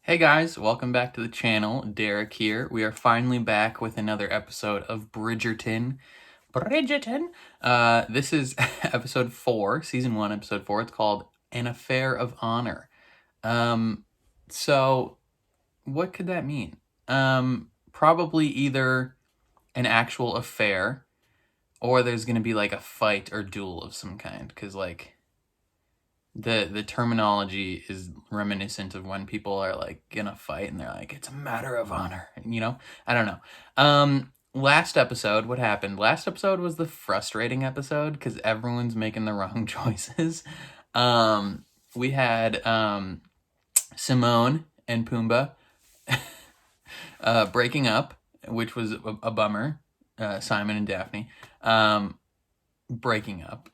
Hey guys, welcome back to the channel. Derek here. We are finally back with another episode of Bridgerton. This is episode 4, season 1, episode 4. It's called An Affair of Honor. So what could that mean? Probably either an actual affair or there's going to be like a fight or duel of some kind, because like the terminology is reminiscent of when people are like in a fight and they're like, it's a matter of honor, you know? I don't know. Last episode, what happened? Last episode was the frustrating episode because everyone's making the wrong choices. We had Simone and Pumbaa breaking up, which was a bummer. Simon and Daphne. Breaking up,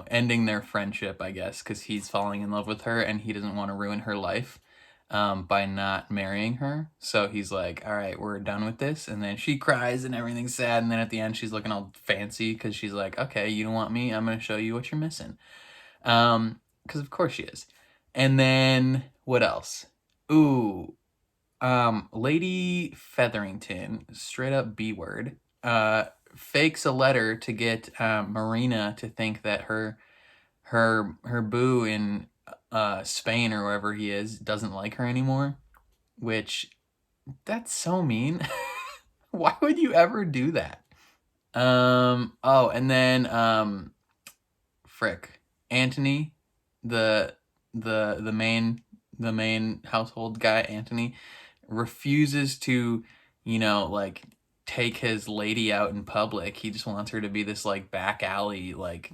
ending their friendship, I guess, because he's falling in love with her and he doesn't want to ruin her life by not marrying her. So he's like, all right, we're done with this. And then she cries and everything's sad. And then at the end, she's looking all fancy because she's like, okay, you don't want me. I'm going to show you what you're missing. Because of course she is. And then what else? Ooh, Lady Featherington, straight up B word, fakes a letter to get Marina to think that her boo in Spain or wherever he is doesn't like her anymore, which that's so mean. Why would you ever do that? And then frick, Anthony, the main household guy, Anthony, refuses to, like take his lady out in public. He just wants her to be this like back alley like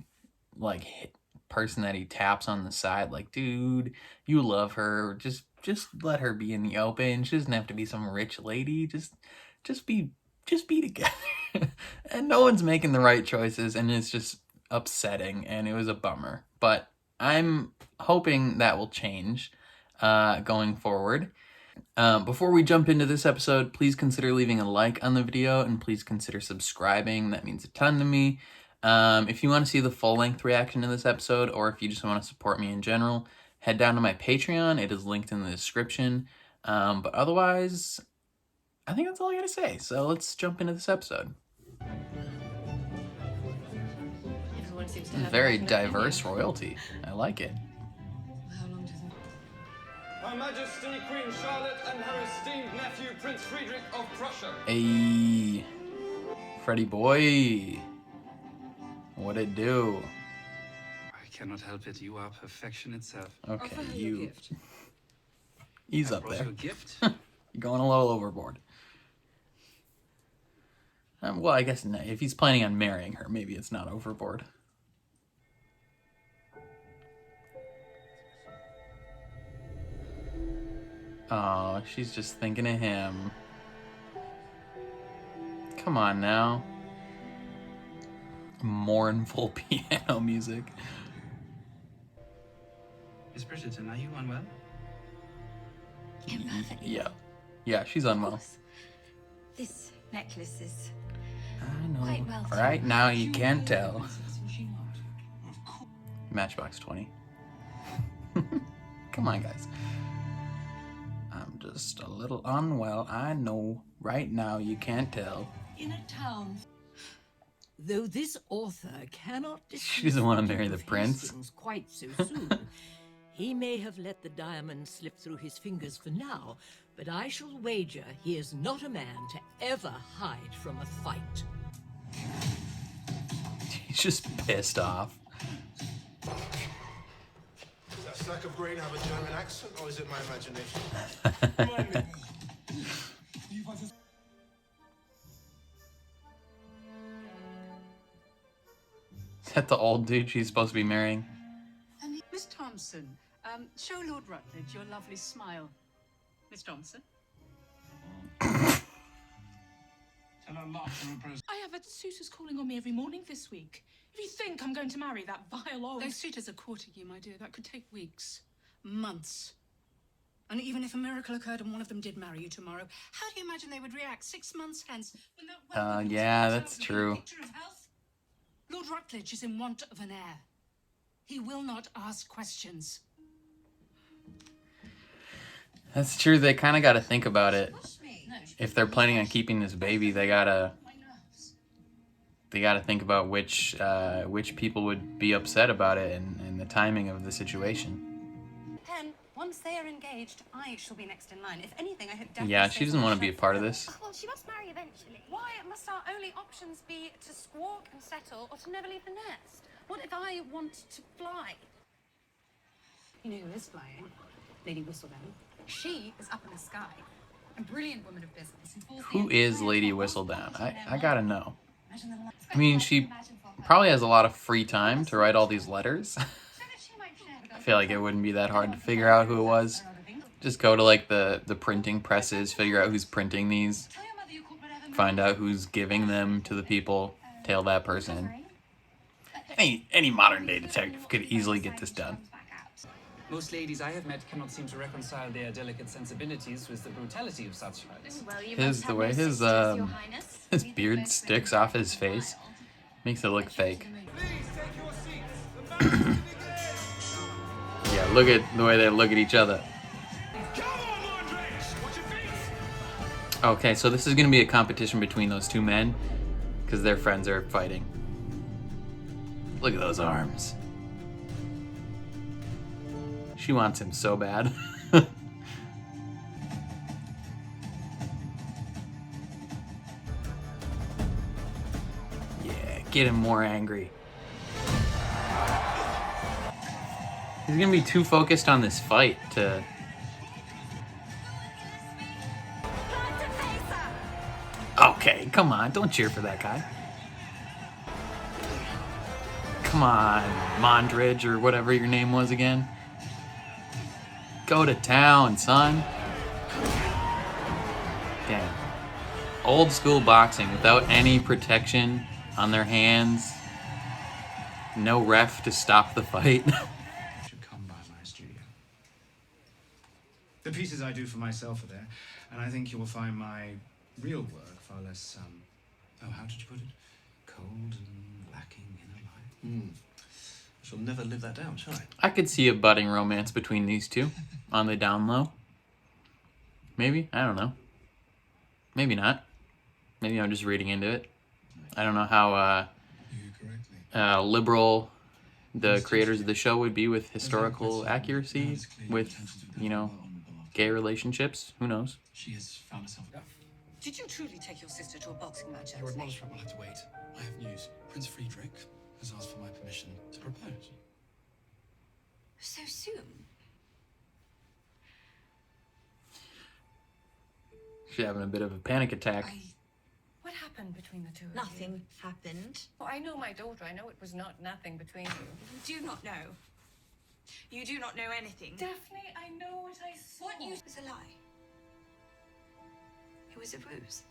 person that he taps on the side. Like, dude, you love her. Just let her be in the open. She doesn't have to be some rich lady. Just be together. And no one's making the right choices, and it's just upsetting, and it was a bummer. But I'm hoping that will change going forward. Before we jump into this episode, please consider leaving a like on the video and please consider subscribing. That means a ton to me. If you want to see the full-length reaction to this episode, or if you just want to support me in general, head down to my Patreon. It is linked in the description. But otherwise, I think that's all I gotta say. So let's jump into this episode. Very diverse royalty. I like it. Her Majesty Queen Charlotte and her esteemed nephew Prince Friedrich of Prussia. Hey, Freddy boy, what it do? I cannot help it. You are perfection itself. Okay, you. He's up there. Your gift? You're going a little overboard. Well, I guess if he's planning on marrying her, maybe it's not overboard. Oh, she's just thinking of him. Come on now. Mournful piano music. Miss Bridgerton, are you unwell? Yeah, she's unwell. This necklace is I know. quite well. Right now you can't tell. Matchbox 20. Come on, guys. I'm just a little unwell. I know. Right now you can't tell. In a town. Though this author cannot She doesn't want to marry the prince. Quite so soon. He may have let the diamond slip through his fingers for now, but I shall wager he is not a man to ever hide from a fight. He's just pissed off. Does that sack of grain have a German accent, or is it my imagination? Is that the old dude she's supposed to be marrying? Miss Thompson, show Lord Rutledge your lovely smile. Miss Thompson? I have had suitors calling on me every morning this week. If you think I'm going to marry that vile old... Those suitors are courting you, my dear. That could take weeks, months. And even if a miracle occurred and one of them did marry you tomorrow, how do you imagine they would react 6 months hence when that Yeah, that's true. picture of health? Lord Rutledge is in want of an heir. He will not ask questions. That's true. They kind of got to think about it. If they're planning on keeping this baby, they gotta think about which people would be upset about it and the timing of the situation. Pen, once they are engaged, I shall be next in line. If anything, I hope Daphne Yeah, she stays doesn't on want the to be a shelf part of forever. this. Well, she must marry eventually. Why must our only options be to squawk and settle or to never leave the nest? What if I want to fly? You know who is flying? Lady Whistledown. She is up in the sky. A brilliant woman of business. Who is Lady Whistledown? I gotta know. I mean, she probably has a lot of free time to write all these letters. I feel like it wouldn't be that hard to figure out who it was. Just go to like the printing presses, figure out who's printing these, find out who's giving them to the people, tail that person. Any modern day detective could easily get this done. Most ladies I have met cannot seem to reconcile their delicate sensibilities with the brutality of such rights. Well, you His must the have way no his sisters, Your Highness. his beard sticks off his face makes it look fake. Yeah, look at the way they look at each other. Okay, so this is gonna be a competition between those two men because their friends are fighting. Look at those arms. She wants him so bad. Yeah, get him more angry. He's gonna be too focused on this fight to... Okay, come on, don't cheer for that guy. Come on, Mondridge or whatever your name was again. Go to town, son. Damn. Old school boxing without any protection on their hands. No ref to stop the fight. Should come by my studio. The pieces I do for myself are there, and I think you will find my real work far less, oh, how did you put it? Cold and lacking in a light. I shall never live that down, shall I? I could see a budding romance between these two on the down low. Maybe? I don't know. Maybe not. Maybe I'm just reading into it. I don't know how liberal the creators of the show would be with historical accuracy, with, you know, gay relationships. Who knows? She has found herself. Did you truly take your sister to a boxing match? Your admonishment will have to wait. I have news. Prince Friedrich has asked for my permission to propose. So soon? She's having a bit of a panic attack. What happened between the two of you? Nothing happened. Well, I know my daughter. I know it was not nothing between you. You do not know. You do not know anything. Daphne, I know what I saw. What you was a lie. It was a ruse.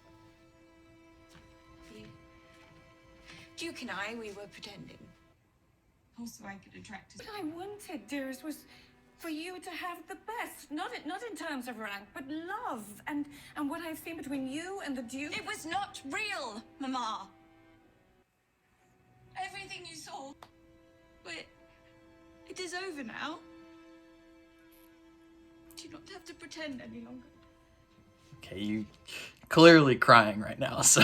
You, Duke and I, we were pretending. Also, I could attract his... What I wanted, dearest, was for you to have the best. Not in terms of rank, but love. And what I've seen between you and the Duke... It was not real, Mama. Everything you saw. But it is over now. Do not have to pretend any longer. Okay, you clearly crying right now, so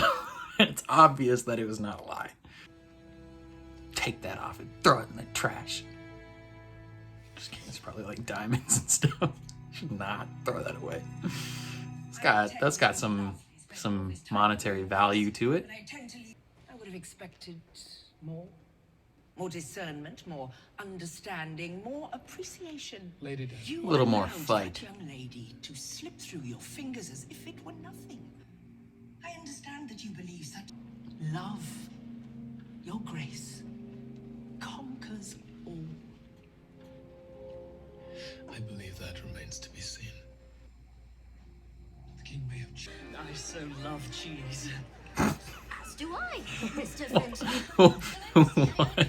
it's obvious that it was not a lie. Take that off and throw it in the trash. Just kidding, it's probably like diamonds and stuff. Should not throw that away. That's got some monetary value to it. I would have expected more. More discernment, more understanding, more appreciation. Lady Day. You A little more allowed fight. that young lady to slip through your fingers as if it were nothing. I understand that you believe that love, your grace, conquers all. I believe that remains to be seen. The king may have... I so love cheese. As do I, Mr. Fenton. What?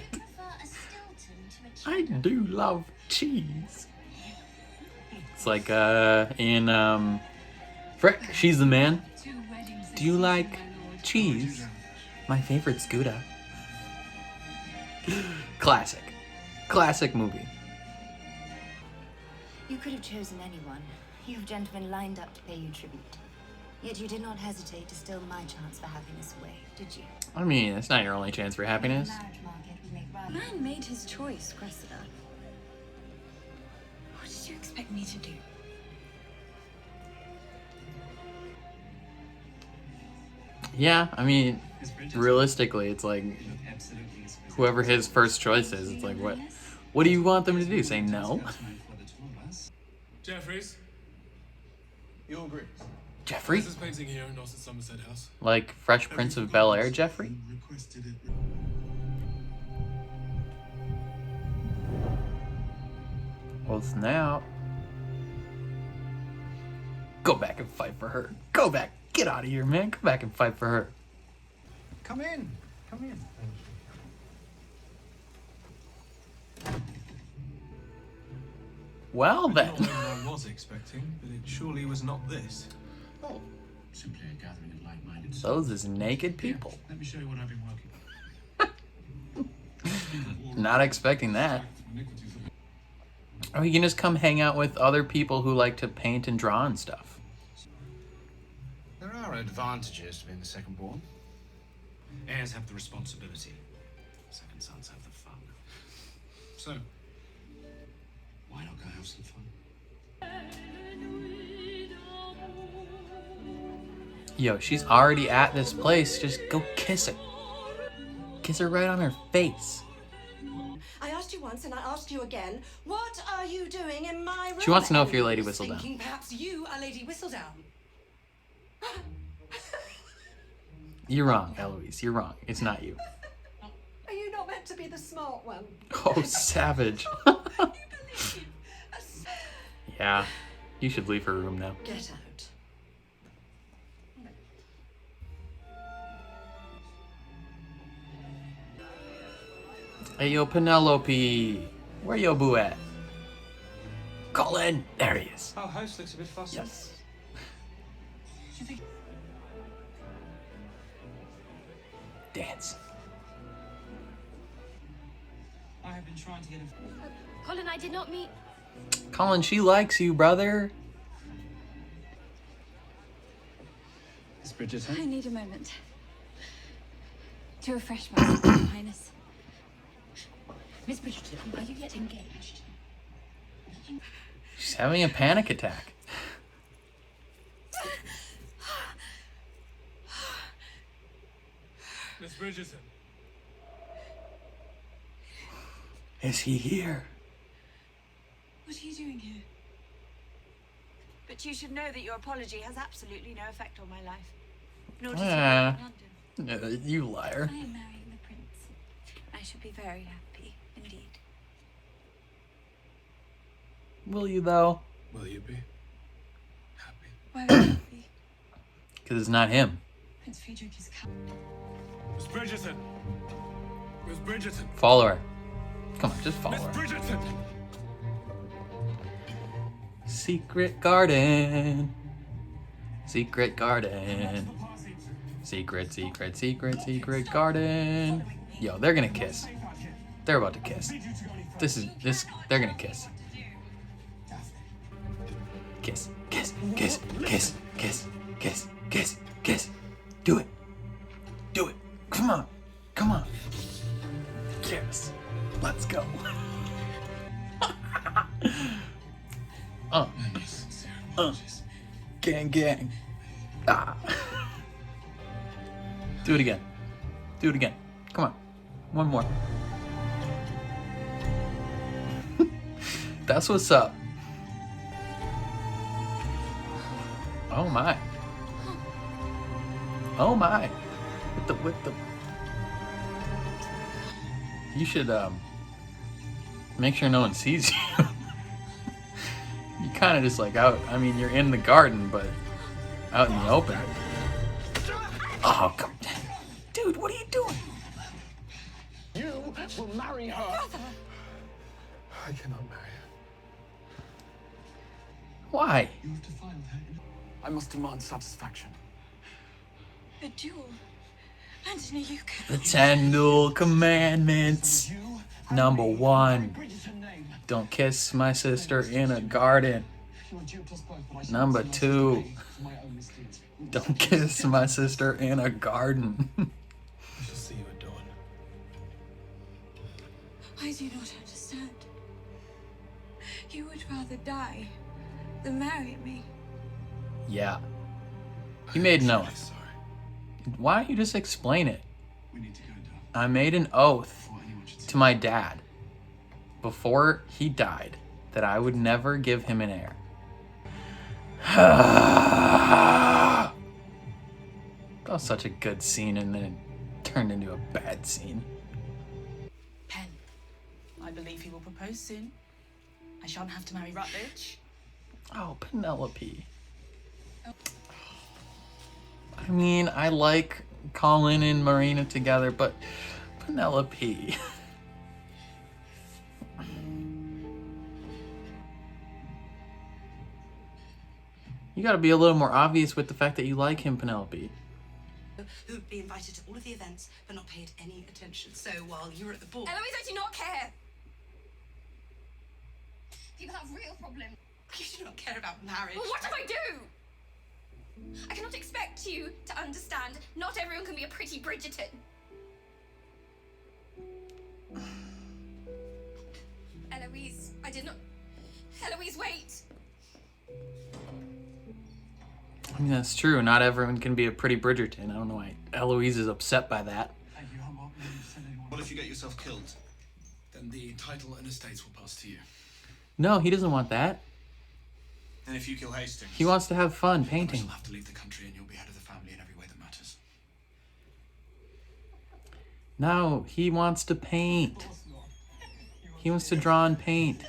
I do love cheese. It's like in Frick, She's the Man. Do you like cheese? My favorite's Gouda. Classic movie. You could have chosen anyone. You've gentlemen lined up to pay you tribute. Yet you did not hesitate to steal my chance for happiness away, did you? I mean, it's not your only chance for happiness. The man made his choice, Cressida. What did you expect me to do? Yeah, I mean, realistically, it's like whoever his first choice is, it's like, what do you want them to do? Say no? Jeffries, you agree? Jeffrey? This is painting here, not at Somerset House. Like Fresh Prince of Bel-Air, Jeffrey? Well, snap. Go back and fight for her. Go back. Get out of here, man. Go back and fight for her. Come in. Come in. Well, then. Not what I was expecting, but it surely was not this. Oh, simply a gathering of like-minded. Those is naked people. Here, let me show you what I've been working on. Not expecting that. Or you can just come hang out with other people who like to paint and draw and stuff. There are advantages to being the second born. Heirs have the responsibility. Second sons have the fun. So, why not go have some fun? Yo, she's already at this place. Just go kiss her. Kiss her right on her face. I asked you once and I ask you again, what are you doing in my room? She wants to know if you're Lady I was Whistledown. thinking perhaps you are Lady Whistledown. You're wrong, Eloise. You're wrong. It's not you. Are you not meant to be the smart one? Oh, savage. Yeah. You should leave her room now. Get out. Hey, yo, Penelope. Where yo boo at? Colin. There he is. Our house looks a bit fussy. Yes. Dance. I have been trying to get a... Colin, I did not meet... Colin, she likes you, brother. Miss Bridgerton? I need a moment to refresh myself, Your Highness. Miss Bridgerton, are you yet engaged? She's having a panic attack. Miss Bridgerton. Is he here? What are you doing here? But you should know that your apology has absolutely no effect on my life. Nor does it Ah. in London. You liar. I am marrying the prince. I should be very happy, indeed. Will you, though? Will you be happy? Why would you be? Because it's not him. Prince Friedrich is coming. Miss Bridgerton. Miss Bridgerton. Follow her. Come on, just follow Miss her. Bridgerton. Secret garden. Secret garden. Secret, secret, secret, secret garden. Yo, they're gonna kiss. They're about to kiss. They're gonna kiss. Kiss, kiss, kiss, kiss, kiss, kiss, kiss, kiss. Do it. Do it. Come on. Come on. Yes. Let's go. Gang, gang. Ah. Do it again. Do it again. Come on. One more. That's what's up. Oh my. Oh my. With the You should make sure no one sees you. You kind of just like out. I mean, you're in the garden, but out in the open. Oh, come, dude, what are you doing? You will marry her. Brother! I cannot marry her. Why? You have defiled her. I must demand satisfaction. A duel. Anthony, you can. The 10 dual commandments. Number 1. Don't kiss my sister in a garden. You are duped us both, but I Number 2. Don't kiss my sister in a garden. I shall see you at dawn. I do not understand. You would rather die than marry me. Yeah. He made an oath. Why don't you just explain it? We need to go, Dad. I made an oath to my dad before he died that I would never give him an heir. That was such a good scene, and then it turned into a bad scene. Pen, I believe he will propose soon. I shan't have to marry Rutledge. Oh, Penelope. I mean, I like Colin and Marina together, but Penelope. You gotta be a little more obvious with the fact that you like him, Penelope. Who'd be invited to all of the events but not paid any attention. So while you were at the ball... Eloise, I do not care. People have real problems. You do not care about marriage. Well, what if I do? I cannot expect you to understand. Not everyone can be a pretty Bridgerton. Eloise, I did not... Eloise, wait. I mean, that's true. Not everyone can be a pretty Bridgerton. I don't know why Eloise is upset by that. Thank you, Humboldt. What if you get yourself killed? Then the title and estates will pass to you. No, he doesn't want that. And if you kill Hastings? He wants to have fun I painting. shall have to leave the country and you'll be head of the family in every way that matters. No, he wants to paint. He wants to draw and paint.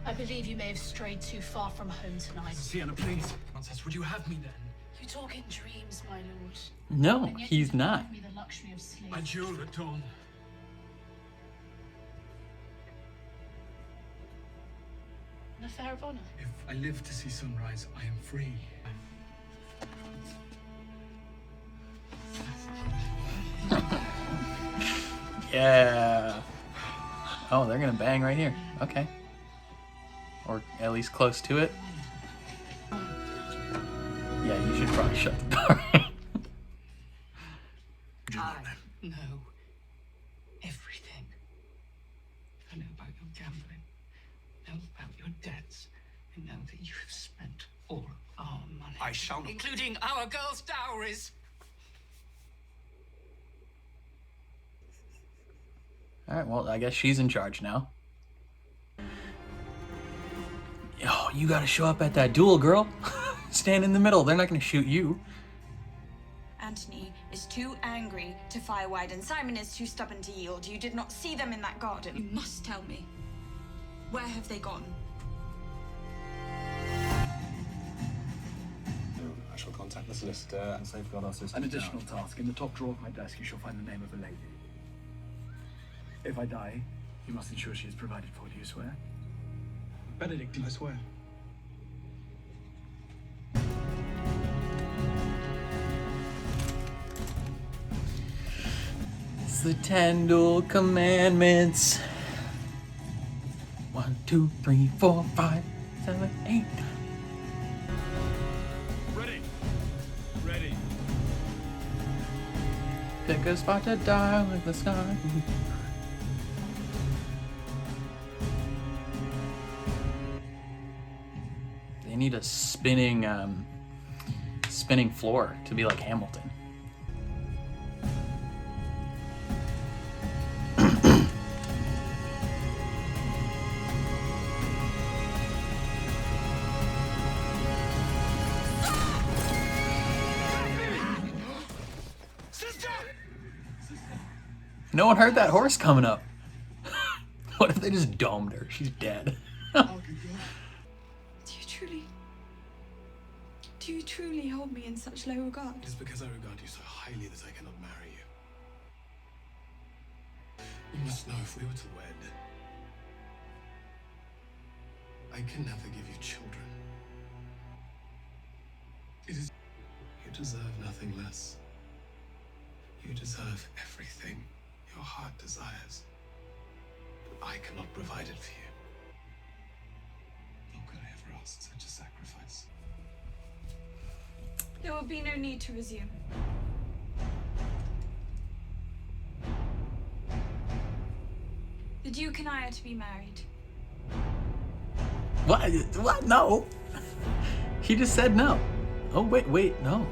I believe you may have strayed too far from home tonight. Sienna, please. Princess, would you have me then? You talk in dreams, my lord. No, And yet he's you don't not. give me the luxury of sleep. I duel at dawn. An affair of honor. If I live to see sunrise, I am free. Yeah. Oh, they're gonna bang right here. Okay. Or at least close to it. Yeah, you should probably shut the door. I know everything. I know about your gambling, I know about your debts, I know that you have spent all our money. I shall not. Including our girls' dowries. Alright, well, I guess she's in charge now. Oh, you gotta show up at that duel, girl. Stand in the middle. They're not gonna shoot you. Anthony is too angry to fire wide, and Simon is too stubborn to yield. You did not see them in that garden. You must tell me. Where have they gone? I shall contact the solicitor and safeguard our system. An additional task. In the top drawer of my desk, you shall find the name of a lady. If I die, you must ensure she is provided for. Do you swear? Benedict, I swear. It's the 10 duel commandments. 1, 2, 3, 4, 5, 7, 8. Ready. Ready. Pick a spot to die like the sky. They need a spinning floor to be like Hamilton. No one heard that horse coming up. What if they just domed her? She's dead. Do you truly hold me in such low regard? It is because I regard you so highly that I cannot marry you. You must know, if we were to wed, I can never give you children. It is... You deserve nothing less. You deserve everything your heart desires. But I I cannot provide it for you. Nor could I ever ask such a sacrifice. There will be no need to resume. The Duke and I are to be married. What? What? No. He just said no. Oh, wait, no.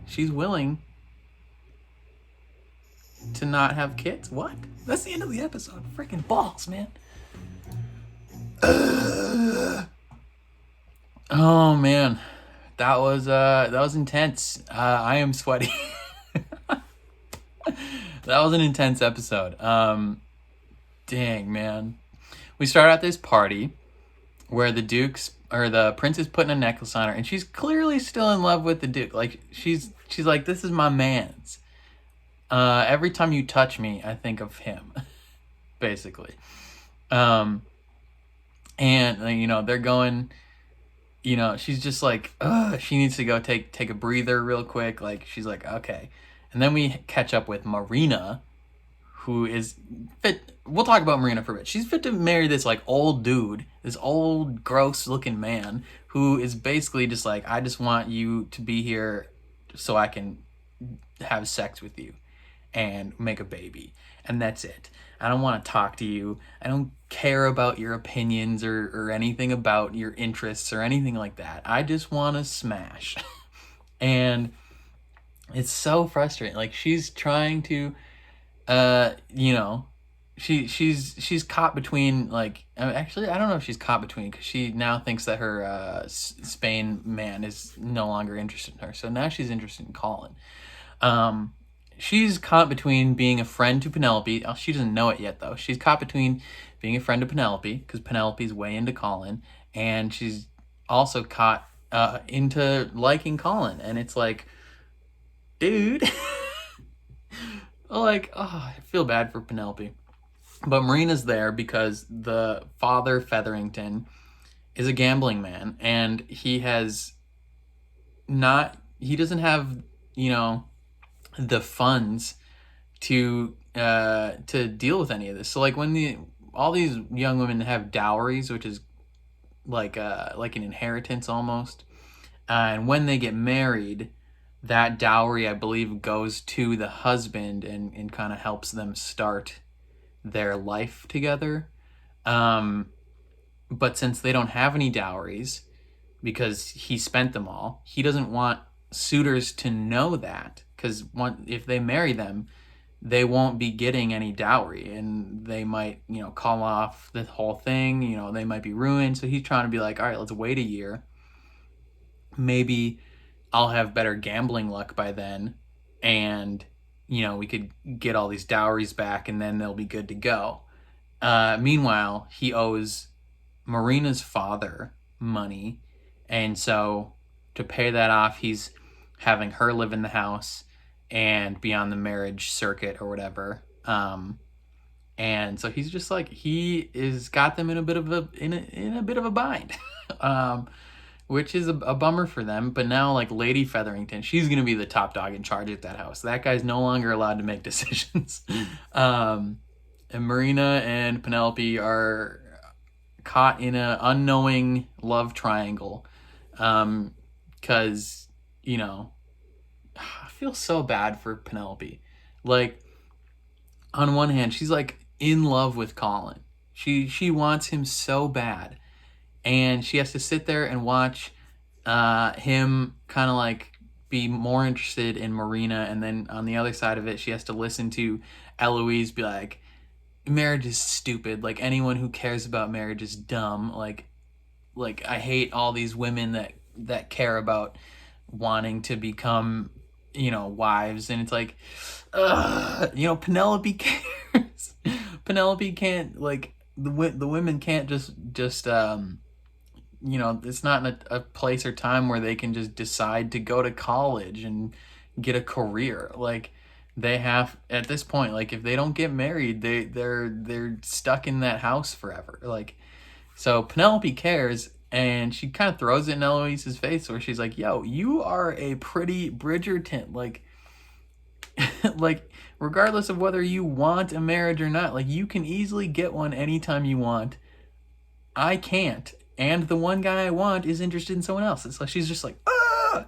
She's willing to not have kids. What? That's the end of the episode. Freaking balls, man. Oh man, that was intense. I am sweaty. That was an intense episode. Dang, man. We start at this party where the prince is putting a necklace on her, and she's clearly still in love with the Duke. Like she's like, this is my man's. Every time you touch me, I think of him, basically. And you know, they're going, you know, she's just like, she needs to go take a breather real quick. Like she's like, okay. And then we catch up with Marina, who is fit. We'll talk about Marina for a bit. She's fit to marry this like old dude, this old gross looking man who is basically just like, I just want you to be here so I can have sex with you and make a baby. And that's it. I don't want to talk to you. I don't care about your opinions or anything about your interests or anything like that. I just want to smash. And it's so frustrating. Like she's trying to, you know, she's caught between, like, actually, I don't know if she's caught between, because she now thinks that her Spain man is no longer interested in her. So now she's interested in Colin. She's caught between being a friend to Penelope. She doesn't know it yet, though. She's caught between being a friend to Penelope, because Penelope's way into Colin, and she's also caught into liking Colin. And it's like, dude. Like, oh, I feel bad for Penelope. But Marina's there because the father, Featherington, is a gambling man, and he doesn't have, you know, the funds to deal with any of this. So like when all these young women have dowries, which is like an inheritance almost, and when they get married, that dowry, I believe, goes to the husband and kind of helps them start their life together. But since they don't have any dowries, because he spent them all, he doesn't want suitors to know that, because if they marry them, they won't be getting any dowry, and they might, you know, call off the whole thing. You know, they might be ruined. So he's trying to be like, all right, let's wait a year. Maybe I'll have better gambling luck by then, and, you know, we could get all these dowries back, and then they'll be good to go. Meanwhile, he owes Marina's father money, and so to pay that off, he's having her live in the house and be on the marriage circuit or whatever. And so he's just like, he is got them in a bit of a bind. Which is a bummer for them. But now, like, Lady Featherington, she's going to be the top dog in charge at that house. That guy's no longer allowed to make decisions. And Marina and Penelope are caught in an unknowing love triangle. Because, you know, I feel so bad for Penelope. Like, on one hand, she's, like, in love with Colin. She wants him so bad. And she has to sit there and watch him kind of like be more interested in Marina. And then on the other side of it, she has to listen to Eloise be like, marriage is stupid. Like, anyone who cares about marriage is dumb. Like I hate all these women that care about wanting to become, you know, wives. And it's like, you know, Penelope cares. Penelope can't, like, the women can't just you know, it's not a place or time where they can just decide to go to college and get a career. Like, they have, at this point, like, if they don't get married, they're stuck in that house forever. Like, so Penelope cares, and she kind of throws it in Eloise's face where she's like, yo, you are a pretty Bridgerton. Like, like, regardless of whether you want a marriage or not. Like, you can easily get one anytime you want. I can't. And the one guy I want is interested in someone else. It's like, she's just like, ah!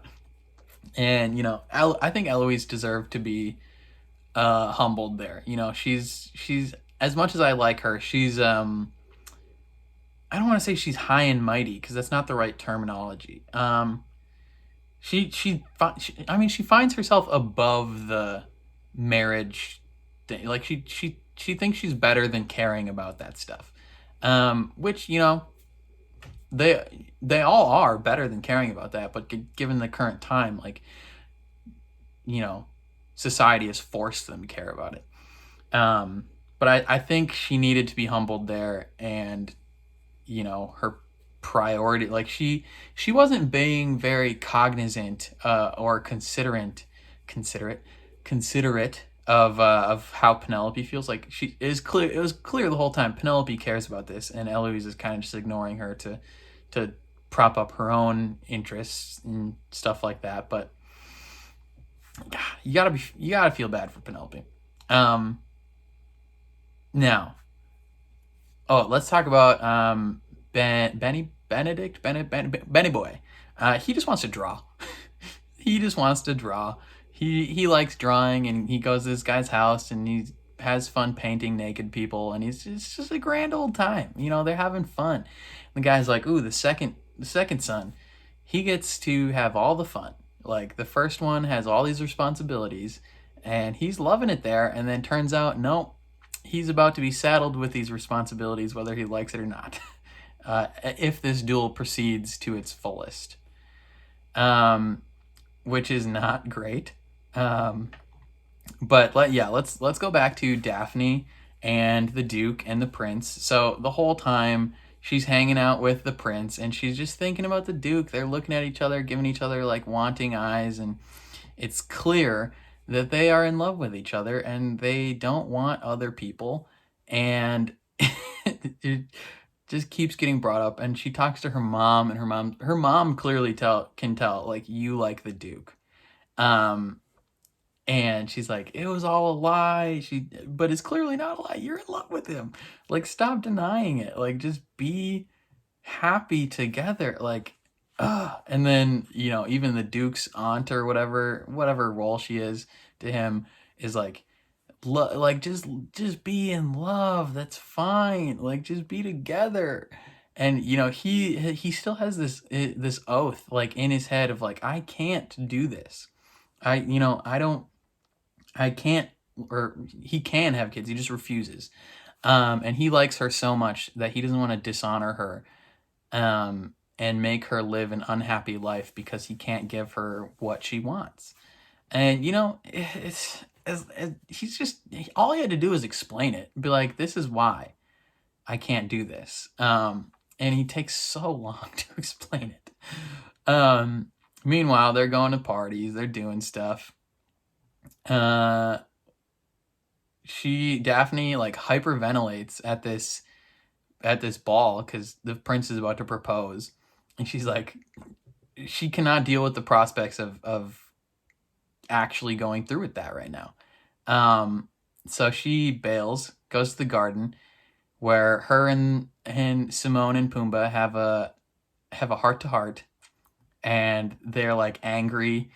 And, you know, I think Eloise deserved to be humbled there. You know, she's as much as I like her, she's I don't want to say she's high and mighty, because that's not the right terminology. She finds herself above the marriage thing. Like, she thinks she's better than caring about that stuff. Which, you know, they all are better than caring about that, but given the current time, like, you know, society has forced them to care about it. But I think she needed to be humbled there, and, you know, her priority, like, she wasn't being very cognizant or considerate of how Penelope feels. Like, it was clear the whole time Penelope cares about this, and Eloise is kind of just ignoring her to prop up her own interests and stuff like that. But you gotta feel bad for Penelope. Now, let's talk about Benny Boy. He just wants to draw. He just wants to draw. He likes drawing, and he goes to this guy's house, and he has fun painting naked people, and it's just a grand old time. You know, they're having fun. The guy's like, ooh, the second son, he gets to have all the fun. Like, the first one has all these responsibilities, and he's loving it there, and then turns out, no, he's about to be saddled with these responsibilities, whether he likes it or not, if this duel proceeds to its fullest, which is not great. But let's go back to Daphne and the Duke and the Prince. So the whole time she's hanging out with the Prince, and she's just thinking about the Duke. They're looking at each other, giving each other like wanting eyes, and it's clear that they are in love with each other, and they don't want other people. And it just keeps getting brought up, and she talks to her mom, and her mom clearly can tell, like, you like the Duke. And she's like, it was all a lie. But it's clearly not a lie. You're in love with him. Like, stop denying it. Like, just be happy together. Like, and then, you know, even the Duke's aunt or whatever role she is to him is like, just be in love. That's fine. Like, just be together. And, you know, he still has this oath, like, in his head of like, I can't do this. I can't, or he can have kids. He just refuses. And he likes her so much that he doesn't want to dishonor her, and make her live an unhappy life because he can't give her what she wants. And, you know, all he had to do was explain it. Be like, this is why I can't do this. And he takes so long to explain it. Meanwhile, they're going to parties. They're doing stuff. Daphne like hyperventilates at this ball because the prince is about to propose, and she's like, she cannot deal with the prospects of actually going through with that right now. So she bails, goes to the garden, where her and Simone and Pumbaa have a heart-to-heart, and they're like angry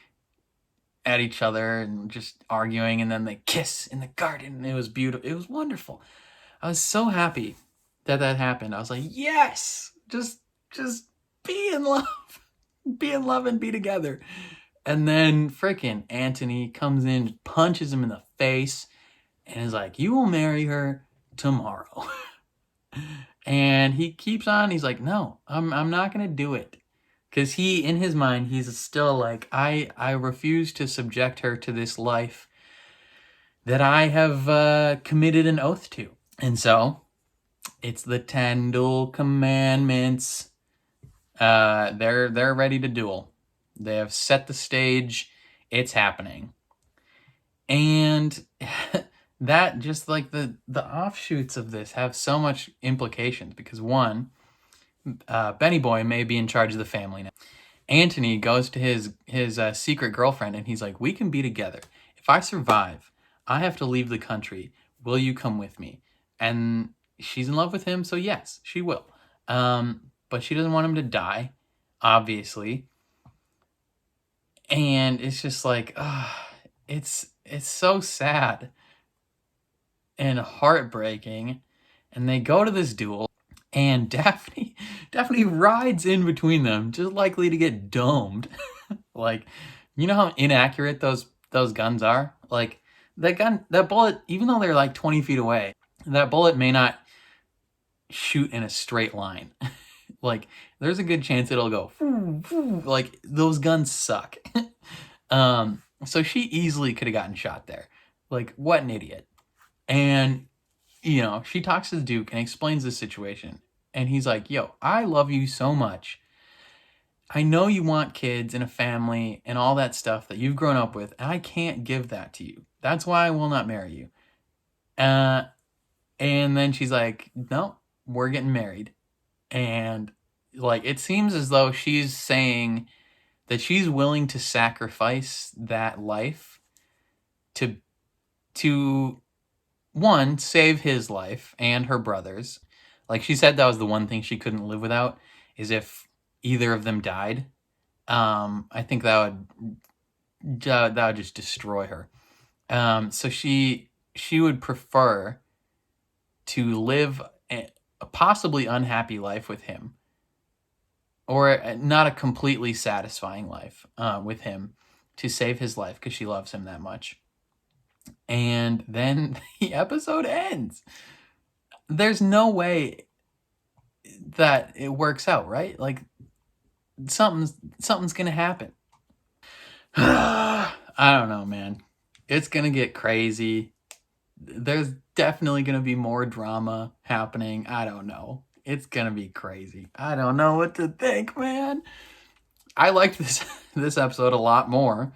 at each other and just arguing, and then they kiss in the garden. It was beautiful. It was wonderful. I was so happy that happened. I was like, yes, just be in love. Be in love and be together. And then freaking Antony comes in, punches him in the face, and is like, you will marry her tomorrow. And he keeps on. He's like, no, I'm not going to do it. Because in his mind, he's still like, I refuse to subject her to this life that I have committed an oath to. And so, it's the 10 duel commandments. They're ready to duel. They have set the stage. It's happening. And that, just like the offshoots of this have so much implications. Because one, Benny Boy may be in charge of the family now. Antony goes to his secret girlfriend, and he's like, we can be together. If I survive, I have to leave the country. Will you come with me? And she's in love with him, so yes, she will. But she doesn't want him to die, obviously. And it's just like, it's so sad and heartbreaking. And they go to this duel, and Daphne rides in between them, just likely to get domed. Like, you know how inaccurate those guns are? Like, that bullet, even though they're like 20 feet away, that bullet may not shoot in a straight line. Like, there's a good chance it'll go, like, those guns suck. So she easily could have gotten shot there. Like, what an idiot. And, you know, she talks to the Duke and explains the situation. And he's like, yo, I love you so much. I know you want kids and a family and all that stuff that you've grown up with, and I can't give that to you. That's why I will not marry you. And then she's like, no, we're getting married. And, like, it seems as though she's saying that she's willing to sacrifice that life to one, save his life and her brother's. Like, she said that was the one thing she couldn't live without, is if either of them died. I think that would just destroy her. So she would prefer to live a possibly unhappy life with him, or not a completely satisfying life with him, to save his life because she loves him that much. And then the episode ends. There's no way that it works out, right? Like, something's gonna happen. I don't know, man. It's gonna get crazy. There's definitely gonna be more drama happening. I don't know. It's gonna be crazy. I don't know what to think, man. I liked this episode a lot more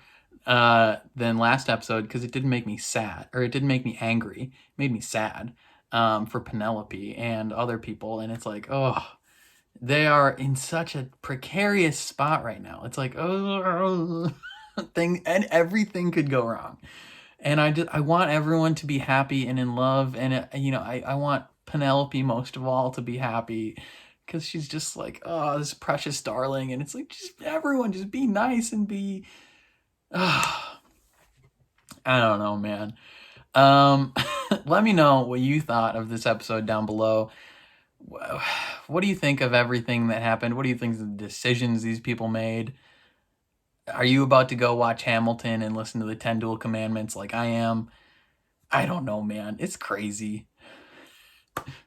than last episode because it didn't make me sad, or it didn't make me angry. It made me sad for Penelope and other people. And it's like, oh, they are in such a precarious spot right now. It's like, oh, everything could go wrong. And I want everyone to be happy and in love. And, I want Penelope most of all to be happy, because she's just like, oh, this precious darling. And it's like, just everyone just be nice and be, I don't know, man. Let me know what you thought of this episode down below. What do you think of everything that happened? What do you think of the decisions these people made? Are you about to go watch Hamilton and listen to the 10 Duel Commandments like I am? I don't know, man. It's crazy.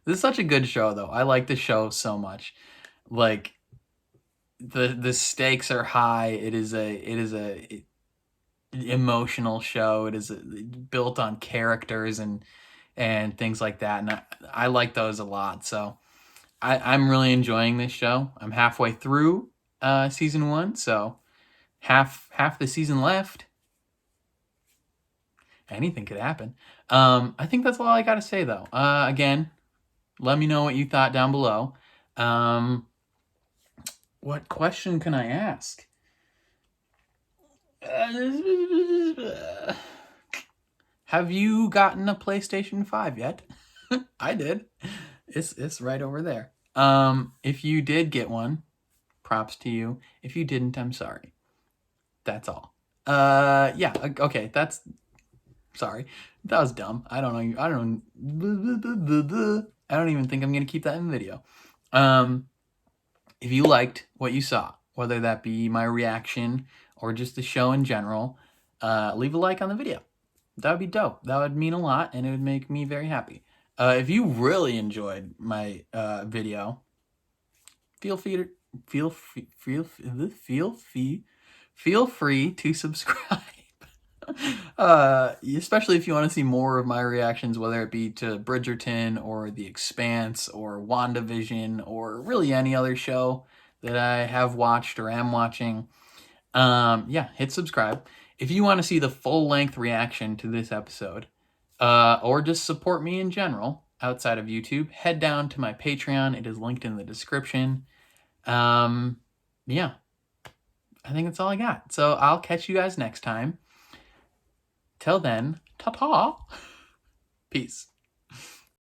This is such a good show, though. I like the show so much. Like, the stakes are high. It is a emotional show. It is built on characters and things like that, and I like those a lot. So I'm really enjoying this show. I'm halfway through season 1, so half the season left. Anything could happen. I think that's all I gotta say, though. Again, let me know what you thought down below. What question can I ask? Have you gotten a PlayStation 5 yet? I did. It's right over there. If you did get one, props to you. If you didn't, I'm sorry. That's all. Yeah, okay, sorry. That was dumb. I don't even think I'm gonna keep that in the video. If you liked what you saw, whether that be my reaction or just the show in general, leave a like on the video. That would be dope. That would mean a lot, and it would make me very happy. If you really enjoyed my video, feel free to subscribe. Especially if you want to see more of my reactions, whether it be to Bridgerton or The Expanse or WandaVision or really any other show that I have watched or am watching. Yeah, hit subscribe. If you want to see the full-length reaction to this episode, or just support me in general outside of YouTube, head down to my Patreon. It is linked in the description. Yeah, I think that's all I got. So I'll catch you guys next time. Till then, ta-ta. Peace.